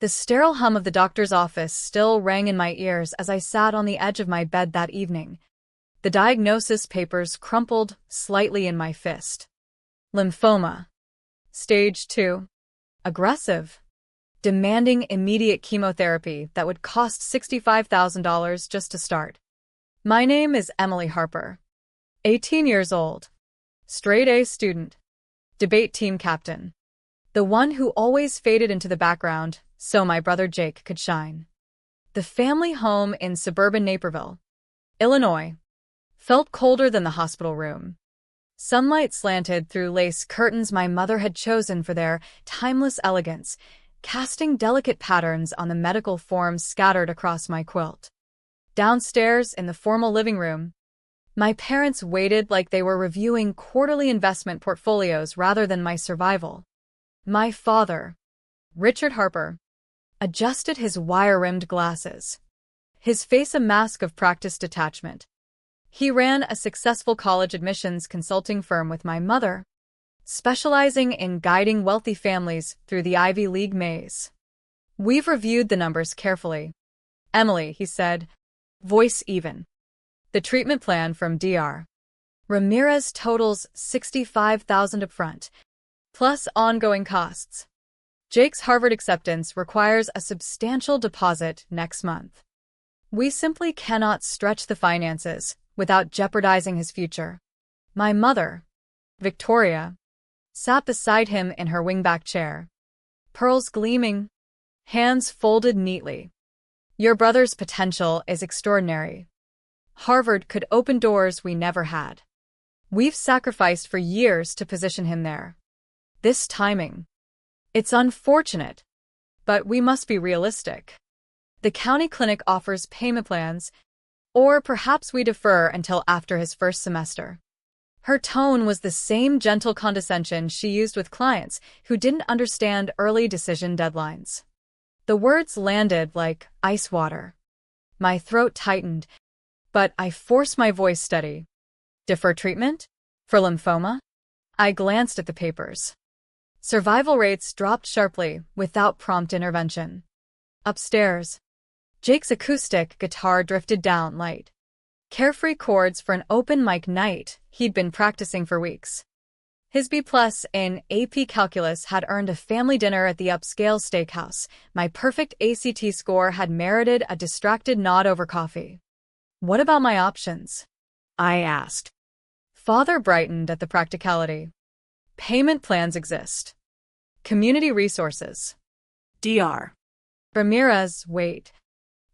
The sterile hum of the doctor's office still rang in my ears as I sat on the edge of my bed that evening. The diagnosis papers crumpled slightly in my fist. Lymphoma. Stage 2. Aggressive. Demanding immediate chemotherapy that would cost $65,000 just to start. My name is Emily Harper. 18 years old. Straight A student. Debate team captain. The one who always faded into the background so my brother Jake could shine. The family home in suburban Naperville, Illinois, felt colder than the hospital room. Sunlight slanted through lace curtains my mother had chosen for their timeless elegance, casting delicate patterns on the medical forms scattered across my quilt. Downstairs, in the formal living room, my parents waited like they were reviewing quarterly investment portfolios rather than my survival. My father, Richard Harper, adjusted his wire-rimmed glasses, his face a mask of practiced detachment. He ran a successful college admissions consulting firm with my mother, specializing in guiding wealthy families through the Ivy League maze. We've reviewed the numbers carefully. Emily, he said, voice even. The treatment plan from Dr. Ramirez totals $65,000 upfront, plus ongoing costs. Jake's Harvard acceptance requires a substantial deposit next month. We simply cannot stretch the finances without jeopardizing his future. My mother, Victoria, sat beside him in her wingback chair, pearls gleaming, hands folded neatly. Your brother's potential is extraordinary. Harvard could open doors we never had. We've sacrificed for years to position him there. This timing. It's unfortunate, but we must be realistic. The county clinic offers payment plans, or perhaps we defer until after his first semester. Her tone was the same gentle condescension she used with clients who didn't understand early decision deadlines. The words landed like ice water. My throat tightened, but I forced my voice steady. Defer treatment? For lymphoma? I glanced at the papers. Survival rates dropped sharply without prompt intervention. Upstairs, Jake's acoustic guitar drifted down light. Carefree chords for an open mic night he'd been practicing for weeks. His B+ in AP Calculus had earned a family dinner at the upscale steakhouse. My perfect ACT score had merited a distracted nod over coffee. What about my options? I asked. Father brightened at the practicality. Payment plans exist. Community resources. Dr. Ramirez, wait.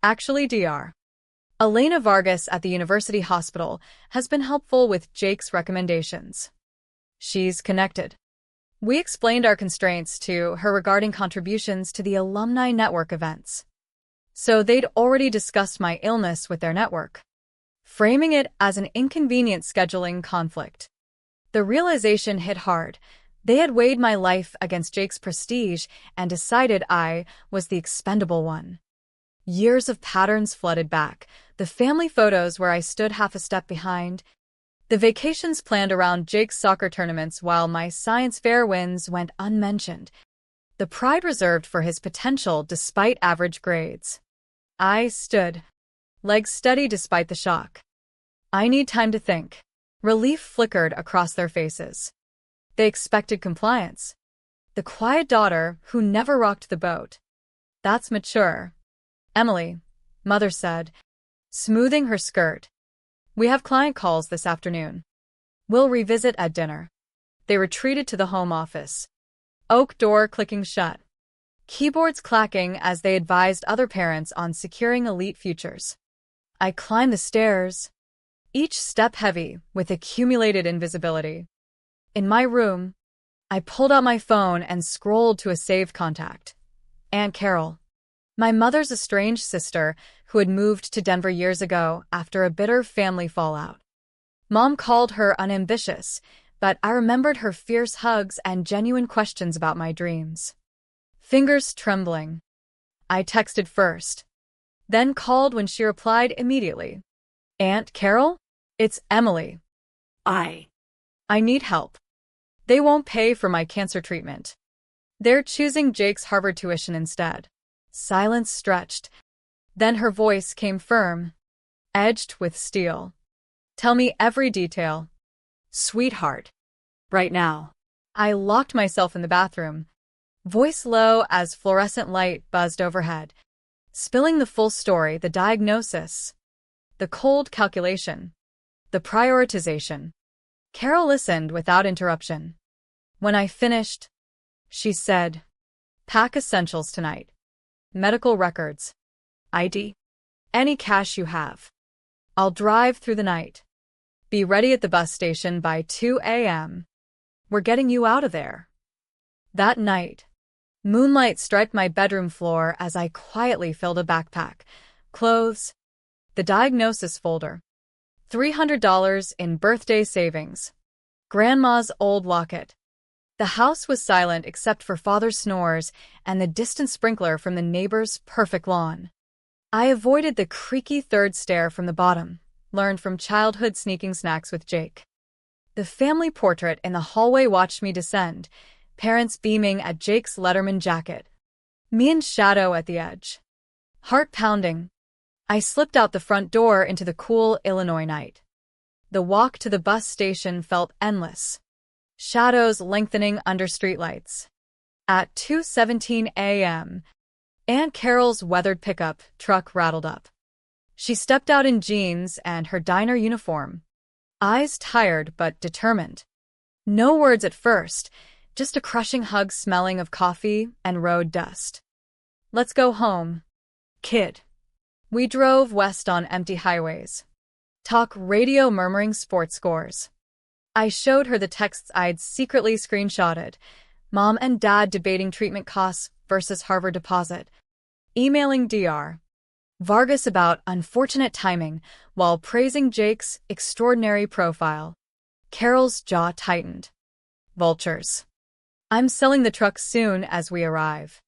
Actually, Dr. Elena Vargas at the University Hospital has been helpful with Jake's recommendations. She's connected. We explained our constraints to her regarding contributions to the alumni network events. So they'd already discussed my illness with their network, framing it as an inconvenient scheduling conflict. The realization hit hard. They had weighed my life against Jake's prestige and decided I was the expendable one. Years of patterns flooded back, the family photos where I stood half a step behind, the vacations planned around Jake's soccer tournaments while my science fair wins went unmentioned, the pride reserved for his potential despite average grades. I stood, legs steady despite the shock. I need time to think. Relief flickered across their faces. They expected compliance. The quiet daughter who never rocked the boat. That's mature. Emily, mother said, smoothing her skirt. We have client calls this afternoon. We'll revisit at dinner. They retreated to the home office. Oak door clicking shut. Keyboards clacking as they advised other parents on securing elite futures. I climbed the stairs, each step heavy with accumulated invisibility. In my room, I pulled out my phone and scrolled to a saved contact. Aunt Carol, my mother's estranged sister who had moved to Denver years ago after a bitter family fallout. Mom called her unambitious, but I remembered her fierce hugs and genuine questions about my dreams. Fingers trembling. I texted first, then called when she replied immediately. Aunt Carol? It's Emily. I need help. They won't pay for my cancer treatment. They're choosing Jake's Harvard tuition instead. Silence stretched. Then her voice came firm, edged with steel. Tell me every detail. Sweetheart. Right now. I locked myself in the bathroom, voice low as fluorescent light buzzed overhead, spilling the full story, the diagnosis, the cold calculation, the prioritization. Carol listened without interruption. When I finished, she said, "Pack essentials tonight. Medical records. ID. Any cash you have. I'll drive through the night. Be ready at the bus station by 2 a.m. We're getting you out of there." That night, moonlight striped my bedroom floor as I quietly filled a backpack, clothes, the diagnosis folder, $300 in birthday savings, Grandma's old locket. The house was silent except for Father's snores and the distant sprinkler from the neighbor's perfect lawn. I avoided the creaky third stair from the bottom, learned from childhood sneaking snacks with Jake. The family portrait in the hallway watched me descend, parents beaming at Jake's Letterman jacket. Me in shadow at the edge. Heart pounding. I slipped out the front door into the cool Illinois night. The walk to the bus station felt endless, shadows lengthening under streetlights. At 2:17 a.m., Aunt Carol's weathered pickup truck rattled up. She stepped out in jeans and her diner uniform, eyes tired but determined. No words at first, just a crushing hug smelling of coffee and road dust. "Let's go home, kid." We drove west on empty highways. Talk radio murmuring sports scores. I showed her the texts I'd secretly screenshotted. Mom and Dad debating treatment costs versus Harvard deposit. Emailing Dr. Vargas about unfortunate timing while praising Jake's extraordinary profile. Carol's jaw tightened. Vultures. "I'm selling the truck soon as we arrive.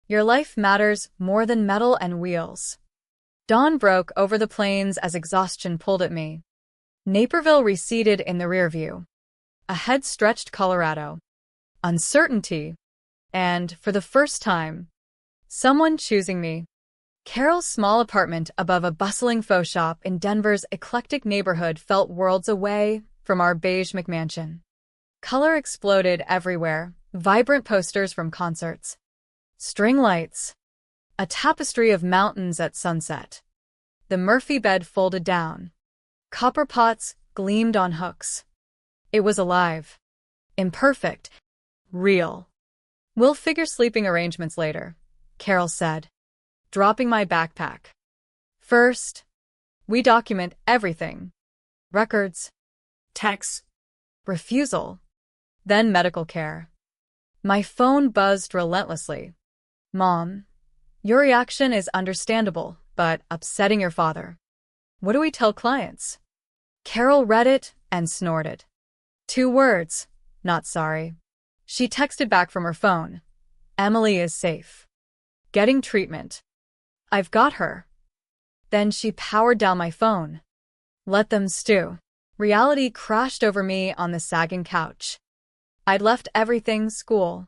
Your life matters more than metal and wheels." Dawn broke over the plains as exhaustion pulled at me. Naperville receded in the rearview. Ahead stretched Colorado. Uncertainty. And, for the first time, someone choosing me. Carol's small apartment above a bustling faux shop in Denver's eclectic neighborhood felt worlds away from our beige McMansion. Color exploded everywhere, vibrant posters from concerts, string lights, a tapestry of mountains at sunset. The Murphy bed folded down. Copper pots gleamed on hooks. It was alive. Imperfect. Real. "We'll figure sleeping arrangements later," Carol said, dropping my backpack. "First, we document everything. Records, texts, refusal, then medical care." My phone buzzed relentlessly. "Mom, your reaction is understandable, but upsetting your father. What do we tell clients?" Carol read it and snorted. 2 words, "Not sorry." She texted back from her phone. "Emily is safe. Getting treatment. I've got her." Then she powered down my phone. Let them stew. Reality crashed over me on the sagging couch. I'd left everything: school,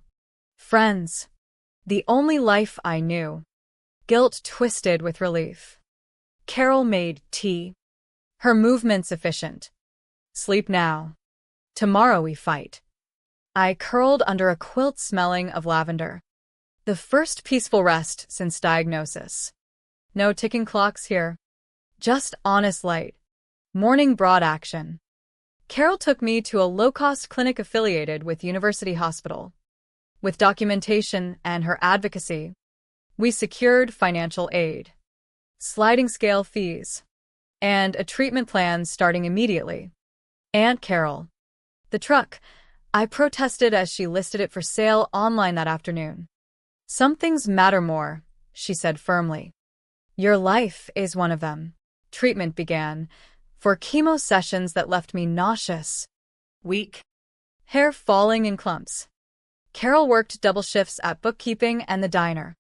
friends, the only life I knew. Guilt twisted with relief. Carol made tea. Her movements efficient. "Sleep now. Tomorrow we fight." I curled under a quilt smelling of lavender. The first peaceful rest since diagnosis. No ticking clocks here. Just honest light. Morning broad action. Carol took me to a low-cost clinic affiliated with University Hospital. With documentation and her advocacy, we secured financial aid, sliding scale fees, and a treatment plan starting immediately. Aunt Carol. The truck. I protested as she listed it for sale online that afternoon. "Some things matter more," she said firmly. "Your life is one of them." Treatment began, for chemo sessions that left me nauseous, weak, hair falling in clumps. Carol worked double shifts at bookkeeping and the diner.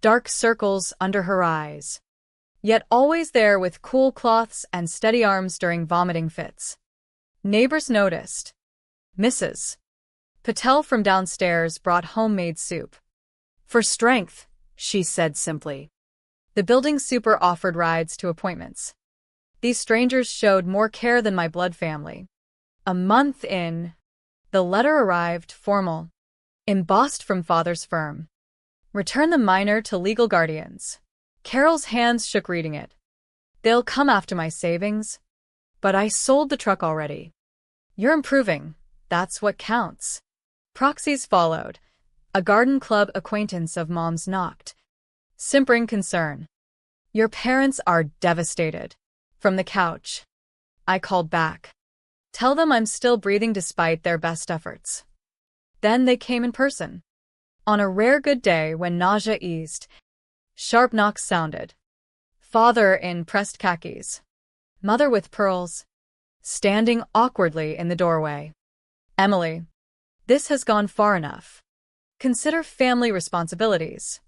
Dark circles under her eyes, yet always there with cool cloths and steady arms during vomiting fits. Neighbors noticed. Mrs. Patel from downstairs brought homemade soup. "For strength," she said simply. The building super offered rides to appointments. These strangers showed more care than my blood family. A month in, the letter arrived, formal, embossed from father's firm. Return the minor to legal guardians. Carol's hands shook reading it. They'll come after my savings. But I sold the truck already. You're improving. That's what counts. Proxies followed. A garden club acquaintance of Mom's knocked. Simpering concern. Your parents are devastated. From the couch. I called back. Tell them I'm still breathing despite their best efforts. Then they came in person. On a rare good day when nausea eased, sharp knocks sounded. Father in pressed khakis. Mother with pearls. Standing awkwardly in the doorway. Emily. This has gone far enough. Consider family responsibilities.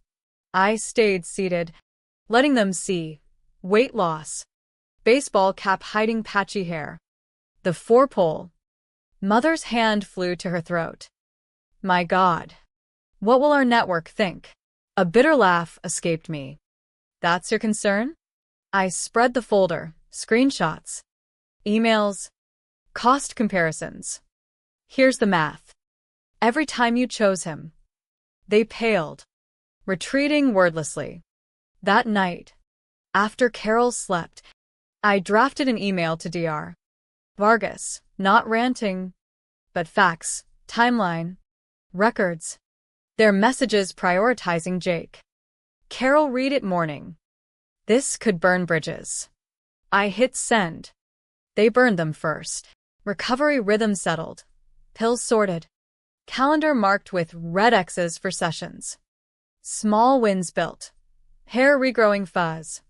I stayed seated, letting them see. Weight loss. Baseball cap hiding patchy hair. The four-pole. Mother's hand flew to her throat. My God. What will our network think? A bitter laugh escaped me. That's your concern? I spread the folder, screenshots, emails, cost comparisons. Here's the math. Every time you chose him. They paled, retreating wordlessly. That night, after Carol slept, I drafted an email to Dr. Vargas, not ranting, but facts, timeline, records. Their messages prioritizing Jake. Carol read it morning. This could burn bridges. I hit send. They burned them first. Recovery rhythm settled. Pills sorted. Calendar marked with red X's for sessions. Small wins built. Hair regrowing fuzz.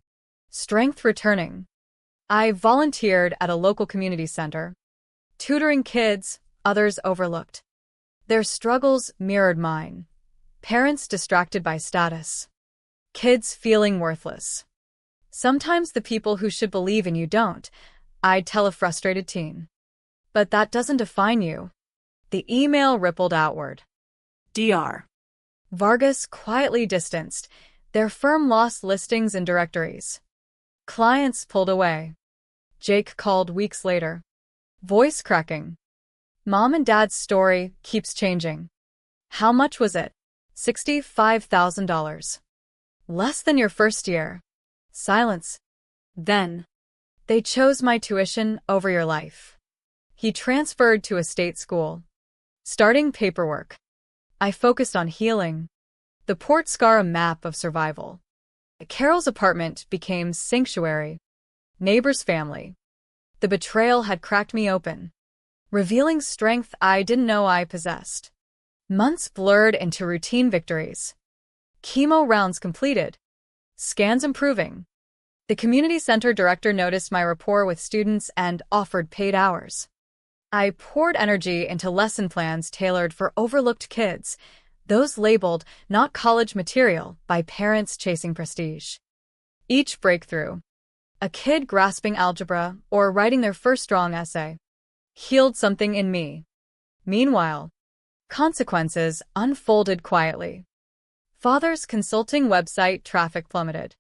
Strength returning. I volunteered at a local community center. Tutoring kids, others overlooked. Their struggles mirrored mine. Parents distracted by status. Kids feeling worthless. Sometimes the people who should believe in you don't, I'd tell a frustrated teen. But that doesn't define you. The email rippled outward. Dr. Vargas quietly distanced. Their firm lost listings and directories. Clients pulled away. Jake called weeks later. Voice cracking. Mom and Dad's story keeps changing. How much was it? $65,000. Less than your first year. Silence. Then. They chose my tuition over your life. He transferred to a state school. Starting paperwork. I focused on healing. The Port Scar a map of survival. Carol's apartment became sanctuary. Neighbor's family. The betrayal had cracked me open, revealing strength I didn't know I possessed. Months blurred into routine victories. Chemo rounds completed. Scans improving. The community center director noticed my rapport with students and offered paid hours. I poured energy into lesson plans tailored for overlooked kids, those labeled not college material by parents chasing prestige. Each breakthrough, a kid grasping algebra or writing their first strong essay, healed something in me. Meanwhile, consequences unfolded quietly. Father's consulting website traffic plummeted.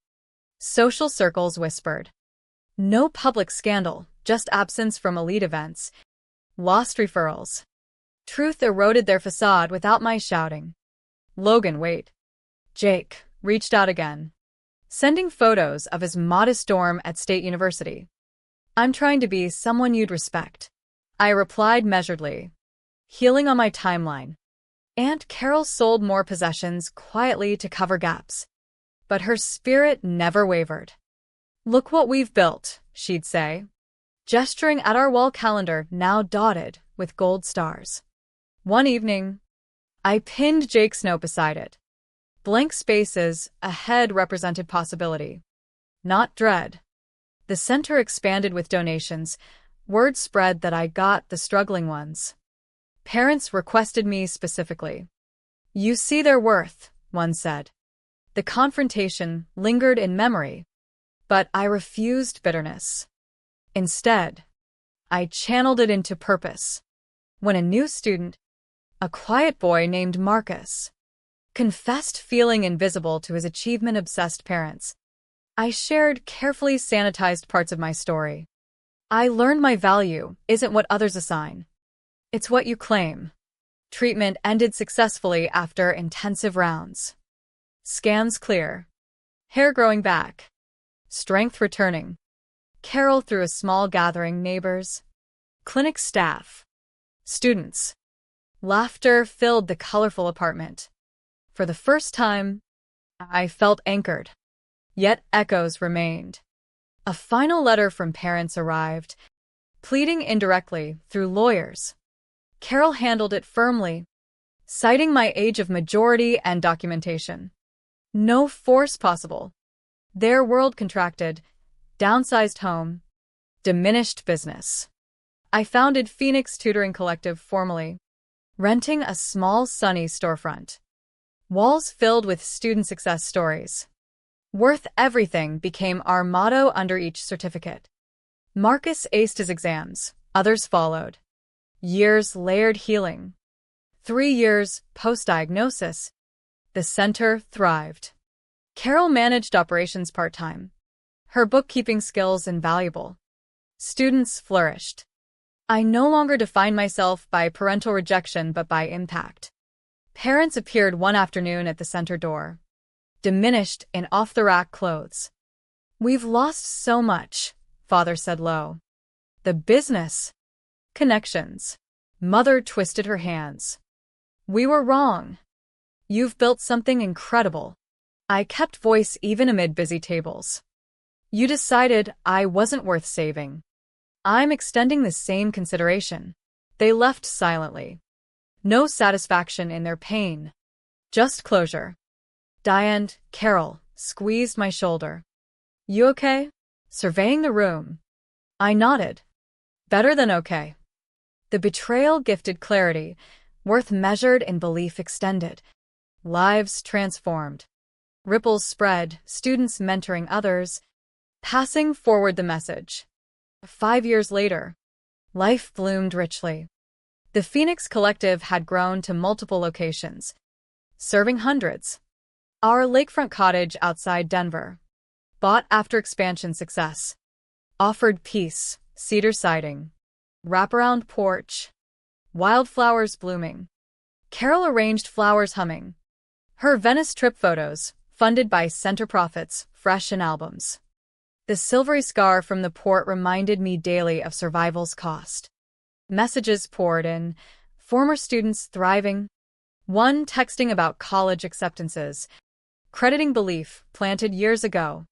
Social circles whispered. No public scandal, just absence from elite events. Lost referrals. Truth eroded their facade without my shouting. Logan, wait. Jake reached out again, sending photos of his modest dorm at State University. I'm trying to be someone you'd respect. I replied measuredly, healing on my timeline. Aunt Carol sold more possessions quietly to cover gaps. But her spirit never wavered. Look what we've built, she'd say, gesturing at our wall calendar now dotted with gold stars. One evening, I pinned Jake's note beside it. Blank spaces ahead represented possibility, not dread. The center expanded with donations. Word spread that I got the struggling ones. Parents requested me specifically. You see their worth, one said. The confrontation lingered in memory, but I refused bitterness. Instead, I channeled it into purpose. When a new student, a quiet boy named Marcus, confessed feeling invisible to his achievement-obsessed parents. I shared carefully sanitized parts of my story. I learned my value isn't what others assign. It's what you claim. Treatment ended successfully after intensive rounds. Scans clear. Hair growing back. Strength returning. Carol threw a small gathering: neighbors, clinic staff, students. Laughter filled the colorful apartment. For the first time, I felt anchored. Yet echoes remained. A final letter from parents arrived, pleading indirectly through lawyers. Carol handled it firmly, citing my age of majority and documentation. No force possible. Their world contracted, downsized home, diminished business. I founded Phoenix Tutoring Collective formally, renting a small sunny storefront. Walls filled with student success stories. Worth everything became our motto under each certificate. Marcus aced his exams, others followed. Years layered healing. 3 years post-diagnosis, the center thrived. Carol managed operations part-time. Her bookkeeping skills invaluable. Students flourished. I no longer defined myself by parental rejection but by impact. Parents appeared one afternoon at the center door, diminished in off-the-rack clothes. "We've lost so much," father said low. "The business. Connections." Mother twisted her hands. "We were wrong. You've built something incredible." I kept voice even amid busy tables. "You decided I wasn't worth saving. I'm extending the same consideration." They left silently. No satisfaction in their pain. Just closure. Diane, Carol, squeezed my shoulder. "You okay?" Surveying the room. I nodded. "Better than okay." The betrayal gifted clarity, worth measured in belief extended. Lives transformed. Ripples spread, students mentoring others, passing forward the message. 5 years later, life bloomed richly. The Phoenix Collective had grown to multiple locations, serving hundreds. Our lakefront cottage outside Denver, bought after expansion success, offered peace, cedar siding, wraparound porch, wildflowers blooming. Carol arranged flowers humming. Her Venice trip photos, funded by center profits, fresh in albums. The silvery scar from the port reminded me daily of survival's cost. Messages poured in, former students thriving, one texting about college acceptances, crediting belief planted years ago.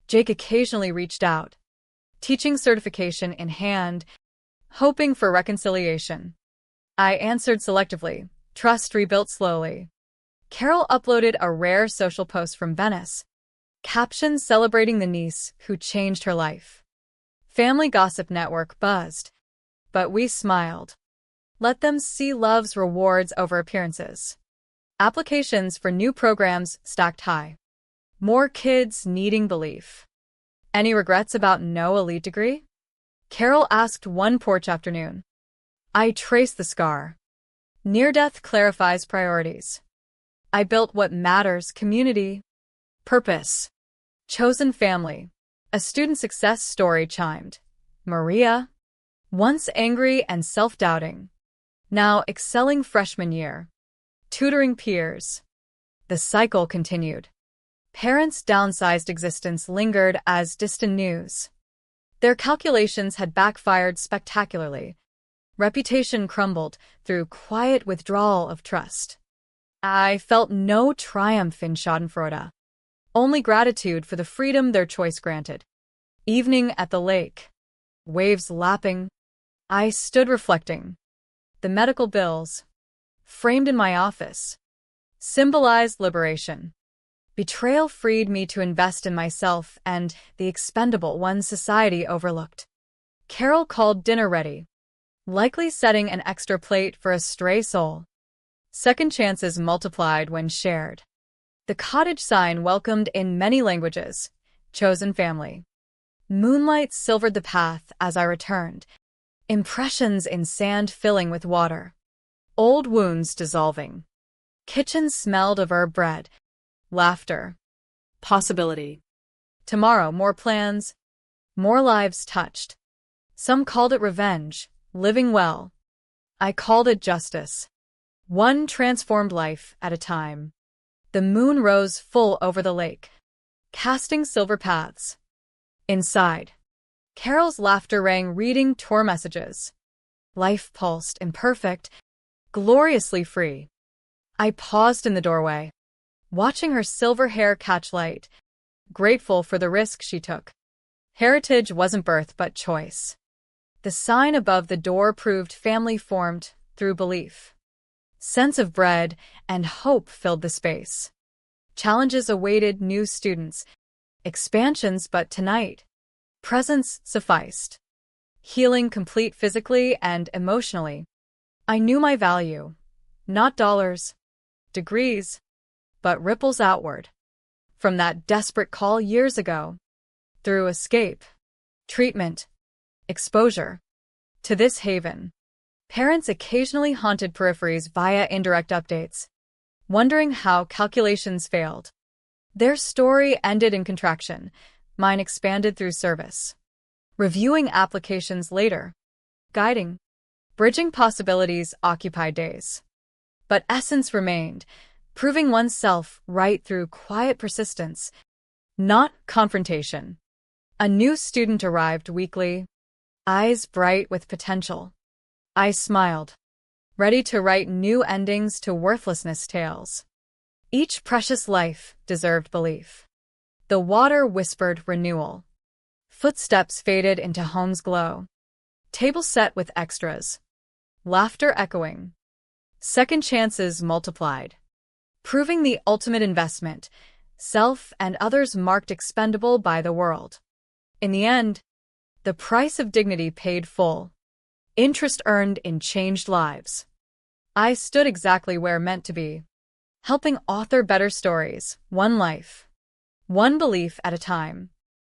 Jake occasionally reached out, teaching certification in hand, hoping for reconciliation. I answered selectively, trust rebuilt slowly. Carol uploaded a rare social post from Venice, captions celebrating the niece who changed her life. Family Gossip Network buzzed, but we smiled. Let them see love's rewards over appearances. Applications for new programs stacked high. More kids needing belief. "Any regrets about no elite degree?" Carol asked one porch afternoon. I traced the scar. Near death clarifies priorities. I built what matters: community, purpose, chosen family. A student success story chimed. Maria, once angry and self-doubting, now excelling freshman year, tutoring peers. The cycle continued. Parents' downsized existence lingered as distant news. Their calculations had backfired spectacularly. Reputation crumbled through quiet withdrawal of trust. I felt no triumph in schadenfreude, only gratitude for the freedom their choice granted. Evening at the lake, waves lapping. I stood reflecting. The medical bills, framed in my office, symbolized liberation. Betrayal freed me to invest in myself and the expendable ones society overlooked. Carol called dinner ready, likely setting an extra plate for a stray soul. Second chances multiplied when shared. The cottage sign welcomed in many languages, chosen family. Moonlight silvered the path as I returned, impressions in sand filling with water, old wounds dissolving. Kitchen smelled of herb bread. Laughter. Possibility. Tomorrow, more plans, more lives touched. Some called it revenge, living well. I called it justice. One transformed life at a time. The moon rose full over the lake, casting silver paths. Inside, Carol's laughter rang, reading tour messages. Life pulsed, imperfect, gloriously free. I paused in the doorway, watching her silver hair catch light, grateful for the risk she took. Heritage wasn't birth but choice. The sign above the door proved family formed through belief. Sense of bread and hope filled the space. Challenges awaited new students, expansions, but tonight, presence sufficed. Healing complete physically and emotionally. I knew my value, not dollars, degrees, but ripples outward. From that desperate call years ago, through escape, treatment, exposure, to this haven. Parents occasionally haunted peripheries via indirect updates, wondering how calculations failed. Their story ended in contraction, mine expanded through service. Reviewing applications later, guiding, bridging possibilities occupied days. But essence remained, proving oneself right through quiet persistence, not confrontation. A new student arrived weekly, eyes bright with potential. I smiled, ready to write new endings to worthlessness tales. Each precious life deserved belief. The water whispered renewal. Footsteps faded into home's glow. Table set with extras. Laughter echoing. Second chances multiplied. Proving the ultimate investment, self and others marked expendable by the world. In the end, the price of dignity paid full. Interest earned in changed lives. I stood exactly where meant to be, helping author better stories, one life, one belief at a time.